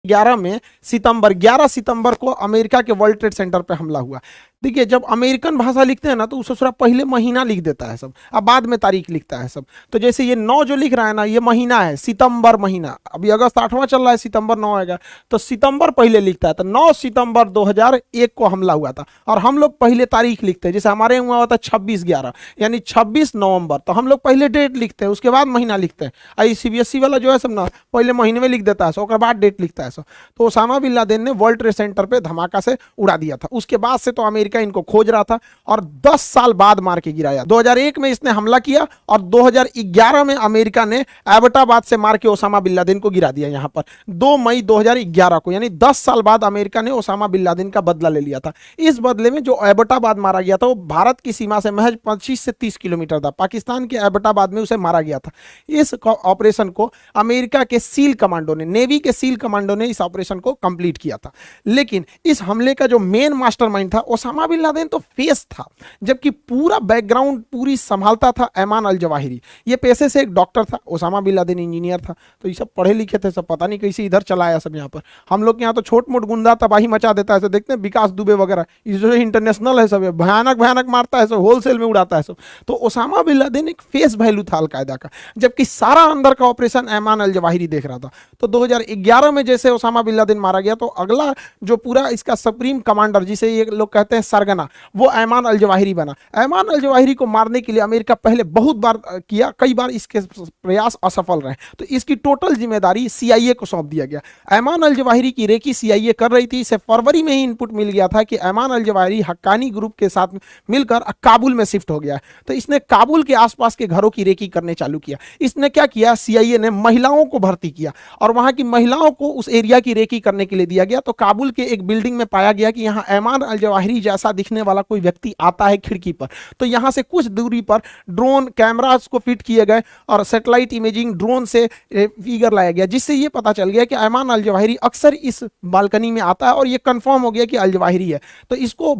11 में सितंबर 11 सितंबर को अमेरिका के वर्ल्ड ट्रेड सेंटर पे हमला हुआ। देखिए, जब अमेरिकन भाषा लिखते हैं ना तो उसे थोड़ा पहले महीना लिख देता है सब, अब बाद में तारीख लिखता है सब। तो जैसे ये 9 जो लिख रहा है ना, ये महीना है, सितंबर महीना। अभी अगस्त 8वां चल रहा है, सितंबर 9 आएगा, तो सितंबर पहले लिखता है। तो 9 सितंबर 2001 को हमला हुआ था, और हम लोग पहले तारीख लिखते हैं। जैसे हमारे हुआ हुआ था 26/11, यानी 26 नवंबर, तो हम लोग पहले डेट लिखते हैं, उसके बाद महीना लिखते हैं। आई सीबीएसई वाला जो है सब ना, पहले महीने में लिख देता है, उसके बाद डेट लिखता है। तो ओसामा बिन लादेन ने वर्ल्ड ट्रेड सेंटर पे धमाका से उड़ा दिया था। उसके बाद से तो अमेरिका इनको खोज रहा था, और 10 साल बाद मार के गिराया। 2001 में इसने हमला किया, और 2011 में अमेरिका ने एबटाबाद से मार के ओसामा बिन लादेन को गिरा दिया। यहां पर 2 मई 2011 को, यानी 10 साल बाद अमेरिका ने ओसामा बिन लादेन का बदला ले लिया था। इस बदले में जो एबटाबाद मारा गया था वो भारत की सीमा से महज 25 से 30 किलोमीटर था। पाकिस्तान के एबटाबाद में उसे मारा गया था। इस ऑपरेशन को अमेरिका के सील कमांडो ने, नेवी के सील कमांडो ने इस ऑपरेशन को कंप्लीट किया था। लेकिन इस हमले का जो मेन मास्टरमाइंड था ओसामा बिन लादेन तो फेस था, जबकि पूरा बैकग्राउंड पूरी संभालता था ऐमान अल जवाहिरी। ये पेशे से एक डॉक्टर था, ओसामा बिन लादेन इंजीनियर था। तो ये सब पढ़े लिखे थे सब, पता नहीं कैसे इधर चला आया सब। यहाँ पर हम लोग के यहाँ तो छोट मोट गुंडा तबाही मचा देता है, देखते हैं विकास दुबे वगैरह, ये जो इंटरनेशनल है सब, भयानक भयानक मारता है सब, होलसेल में उड़ाता है सब। तो ओसामा बिन लादेन एक फेस वैल्यू था अलकायदा का, जबकि सारा अंदर का ऑपरेशन ऐमान अल जवाहिरी देख रहा था। तो 2011 में जैसे ओसामा बिन लादेन मारा गया, तो अगला जो पूरा इसका सुप्रीम कमांडर, जिसे ये लोग कहते हैं सरगना, वो ऐमान अल जवाहिरी बना। ऐमान अल जवाहिरी को मारने के लिए अमेरिका पहले बहुत बार किया, कई बार इसके प्रयास असफल रहे। तो इसकी टोटल जिम्मेदारी सीआईए को सौंप दिया गया। ऐमान अल जवाहिरी की रेकी सीआईए कर रही थी। इसे फरवरी में ही इनपुट मिल गया था कि Ayman al Zawahiri Haqqani group के साथ मिलकर काबुल में शिफ्ट हो गया है। तो इसने काबुल के आसपास के घरों की रेकी करने चालू किया। इसने क्या किया, सीआईए ने महिलाओं को भर्ती किया, और वहां की महिलाओं को उस एरिया की रेकी करने के लिए दिया गया। तो काबुल के एक बिल्डिंग में पाया गया कि यहाँ ऐमान अल जवाहिरी जैसा दिखने वाला कोई व्यक्ति आता है खिड़की पर। तो यहाँ से कुछ दूरी पर ड्रोन कैमरास को फिट किए गए, और सैटेलाइट इमेजिंग ड्रोन से फिगर लाया गया, जिससे ये पता चल गया कि ऐमान अल जवाहिरी अक्सर इस बालकनी में आता है, और ये कंफर्म हो गया कि अल जवाहिरी है। तो इसको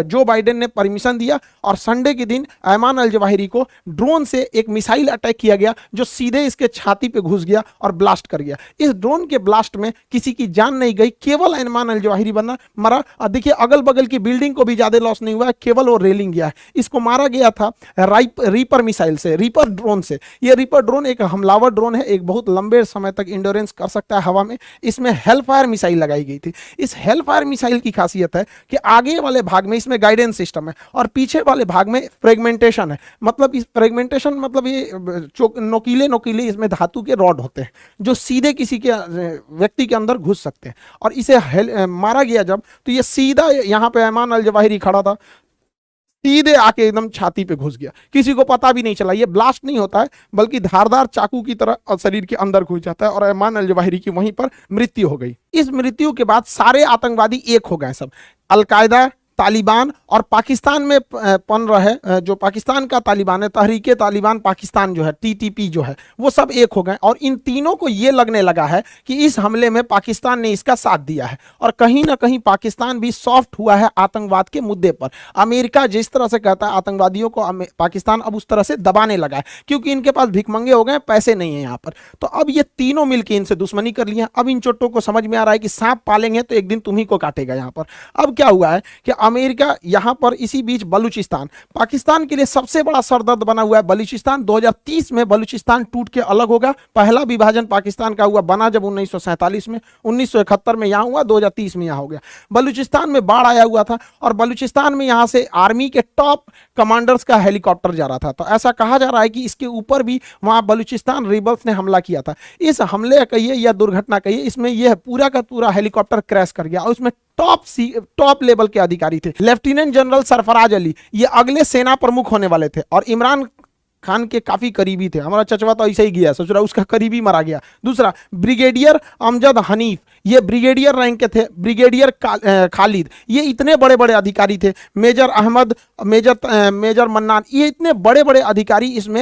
जो बाइडेन ने परमिशन दिया, और संडे के दिन ऐमान अल जवाहिरी को ड्रोन से एक मिसाइल अटैक किया गया, जो सीधे इसके छाती पे घुस गया और ब्लास्ट कर गया। इस ड्रोन के ब्लास्ट में किसी की जान नहीं गई, केवल ऐमान अल जवाहिरी मरा। और देखिए, अगल बगल की बिल्डिंग को भी ज्यादा लॉस नहीं हुआ, केवल वो रेलिंग गया है। इसको मारा गया था रीपर मिसाइल से, रीपर ड्रोन से। ये रीपर ड्रोन एक हमलावर ड्रोन है, एक बहुत लंबे समय तक इंड्योरेंस कर सकता है हवा में। इसमें हेलफायर मिसाइल लगाई गई थी। इस हेलफायर मिसाइल की खासियत है कि आगे वाले भाग में इसमें गाइडेंस सिस्टम है, और पीछे वाले भाग में फ्रेगमेंटेशन है। मतलब इस फ्रेगमेंटेशन मतलब ये नोकीले नोकीले इसमें धातु के रॉड होते हैं, जो सीधे किसी के व्यक्ति के अंदर घुस सकते हैं। और इसे मारा गया जब, तो ये सीधा यहाँ पे ऐमान अल जवाहिरी खड़ा था, सीधे आके एकदम छाती पे घुस गया। किसी को पता भी नहीं चला। ये ब्लास्ट नहीं होता है, बल्कि धारदार चाकू की तरह शरीर के अंदर घुस जाता है, और ऐमान अल जवाहिरी की वहीं पर मृत्यु हो गई। इस मृत्यु के बाद सारे आतंकवादी एक हो गए सब, अलकायदा, तालिबान और पाकिस्तान में पन रहे जो पाकिस्तान का तालिबान है, तहरीके तालिबान पाकिस्तान जो है, टीटीपी जो है, वो सब एक हो गए। और इन तीनों को ये लगने लगा है कि इस हमले में पाकिस्तान ने इसका साथ दिया है, और कहीं ना कहीं पाकिस्तान भी सॉफ्ट हुआ है आतंकवाद के मुद्दे पर। अमेरिका जिस तरह से कहता है आतंकवादियों को, पाकिस्तान अब उस तरह से दबाने लगा है, क्योंकि इनके पास भिखमंगे हो गए, पैसे नहीं है यहाँ पर। तो अब ये तीनों मिलकर इनसे दुश्मनी कर लिया। अब इन चोटों को समझ में आ रहा है कि सांप पालेंगे तो एक दिन तुम्ही को काटेगा यहाँ पर। अब क्या हुआ है कि अमेरिका यहां पर, इसी बीच बलूचिस्तान, पाकिस्तान के लिए सबसे बड़ा सरदर्द बना हुआ है बलूचिस्तान। 2030 में बलूचिस्तान टूट के अलग होगा। पहला विभाजन पाकिस्तान का हुआ बना जब 1947 में, 1971 में यहां हुआ, 2030 में यहां हो गया। बलूचिस्तान में बाढ़ आया हुआ था, और बलूचिस्तान में यहां से आर्मी के टॉप कमांडर्स का हेलीकॉप्टर जा रहा था। तो ऐसा कहा जा रहा है कि इसके ऊपर भी वहां बलूचिस्तान रिबल्स ने हमला किया था। इस हमले कहिए या दुर्घटना कहिए, इसमें यह पूरा का पूरा हेलीकॉप्टर क्रैश कर गया, और उसमें टॉप लेवल के अधिकारी थे। लेफ्टिनेंट जनरल सरफराज अली ये अगले सेना प्रमुख होने वाले थे, और इमरान खान के काफी करीबी थे। हमारा चचवा तो ऐसे ही गया, सोच रहा उसका करीबी मारा गया। दूसरा, ब्रिगेडियर अमजद हनीफ, ये ब्रिगेडियर रैंक के थे। ब्रिगेडियर खालिद, ये इतने बड़े बड़े अधिकारी थे। मेजर अहमद, मेजर मन्नान, ये इतने बड़े बड़े अधिकारी इसमें